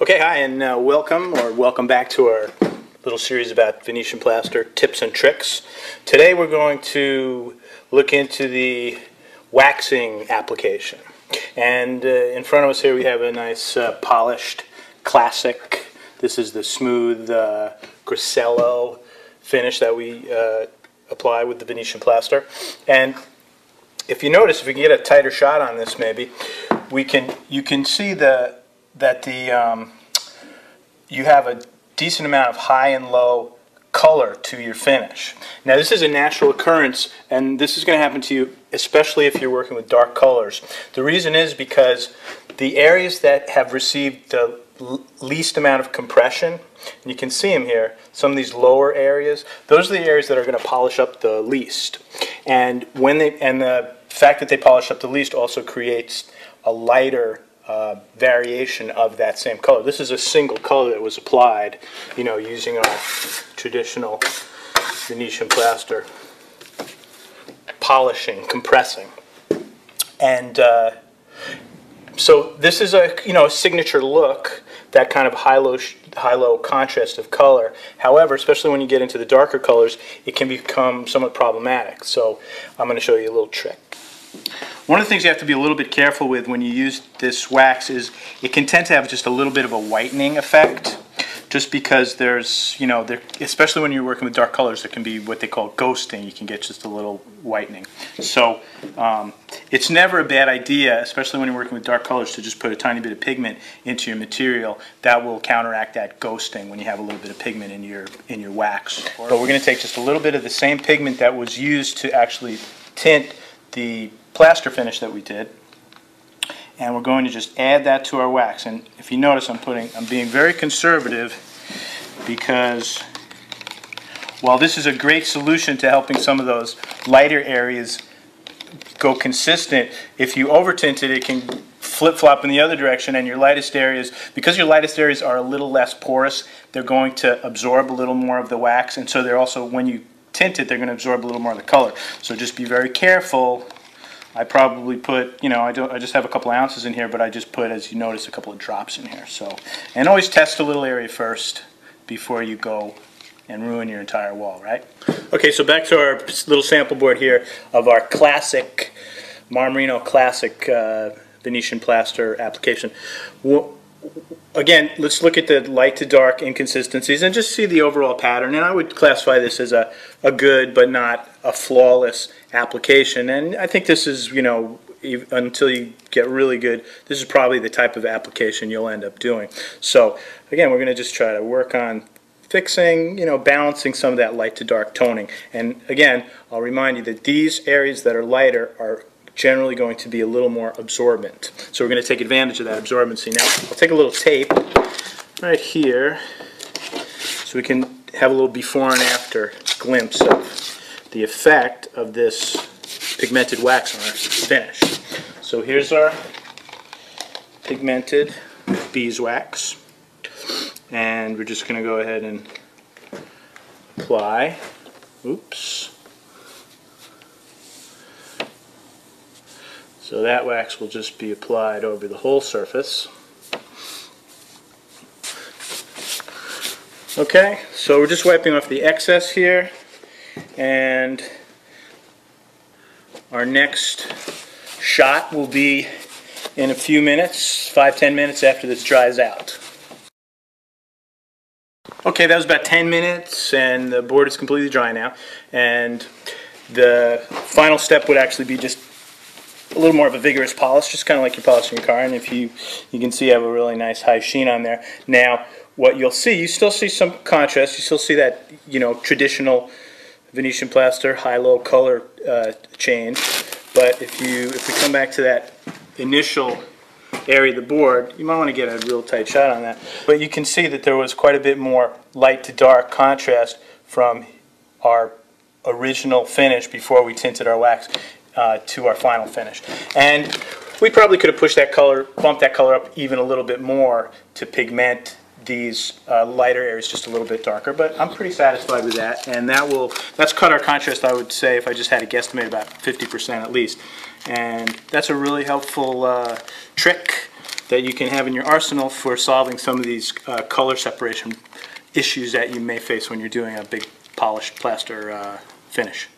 Okay, hi, and welcome back to our little series about Venetian plaster tips and tricks. Today we're going to look into the waxing application. And in front of us here we have a nice polished classic. This is the smooth Grisello finish that we apply with the Venetian plaster. And if you notice, if we can get a tighter shot on this, maybe you can see you have a decent amount of high and low color to your finish. Now this is a natural occurrence, and this is going to happen to you especially if you're working with dark colors. The reason is because the areas that have received the least amount of compression, and you can see them here, some of these lower areas, those are the areas that are going to polish up the least. And the fact that they polish up the least also creates a lighter variation of that same color. This is a single color that was applied, using our traditional Venetian plaster polishing, compressing. And so this is a signature look, that kind of high-low contrast of color. However, especially when you get into the darker colors, it can become somewhat problematic. So I'm going to show you a little trick. One of the things you have to be a little bit careful with when you use this wax is it can tend to have just a little bit of a whitening effect, just because there's, especially when you're working with dark colors, there can be what they call ghosting. You can get just a little whitening. So it's never a bad idea, especially when you're working with dark colors, to just put a tiny bit of pigment into your material. That will counteract that ghosting when you have a little bit of pigment in your wax. But we're going to take just a little bit of the same pigment that was used to actually tint the plaster finish that we did, and we're going to just add that to our wax. And if you notice, I'm being very conservative, because while this is a great solution to helping some of those lighter areas go consistent, if you over tint it, it can flip-flop in the other direction, and your lightest areas, because your lightest areas are a little less porous, they're going to absorb a little more of the wax, and so they're also, when you tint it, they're going to absorb a little more of the color. So just be very careful. I probably put, I just have a couple ounces in here, but I just put, as you notice, a couple of drops in here. So, and always test a little area first before you go and ruin your entire wall, right? Okay, so back to our little sample board here of our classic, Marmarino classic Venetian plaster application. Again, let's look at the light to dark inconsistencies and just see the overall pattern. And I would classify this as a good but not a flawless application. And I think this is, until you get really good, this is probably the type of application you'll end up doing. So again, we're going to just try to work on fixing, balancing some of that light to dark toning. And again, I'll remind you that these areas that are lighter are generally going to be a little more absorbent. So we're going to take advantage of that absorbency. Now, I'll take a little tape right here so we can have a little before and after glimpse of the effect of this pigmented wax on our finish. So here's our pigmented beeswax, and we're just going to go ahead and apply. Oops. So that wax will just be applied over the whole surface. Okay, so we're just wiping off the excess here, and our next shot will be in a few minutes, 5-10 minutes after this dries out. Okay, that was about 10 minutes, and the board is completely dry now, and the final step would actually be just a little more of a vigorous polish, just kind of like you're polishing your car. And if you can see I have a really nice high sheen on there. Now what you'll see, you still see some contrast, you still see that traditional Venetian plaster high-low color change, but if we come back to that initial area of the board, you might want to get a real tight shot on that, but you can see that there was quite a bit more light to dark contrast from our original finish before we tinted our wax to our final finish. And we probably could have pushed that color, bumped that color up even a little bit more to pigment these lighter areas just a little bit darker, but I'm pretty satisfied with that, and that's cut our contrast, I would say, if I just had to guesstimate, about 50% at least. And that's a really helpful trick that you can have in your arsenal for solving some of these color separation issues that you may face when you're doing a big polished plaster finish.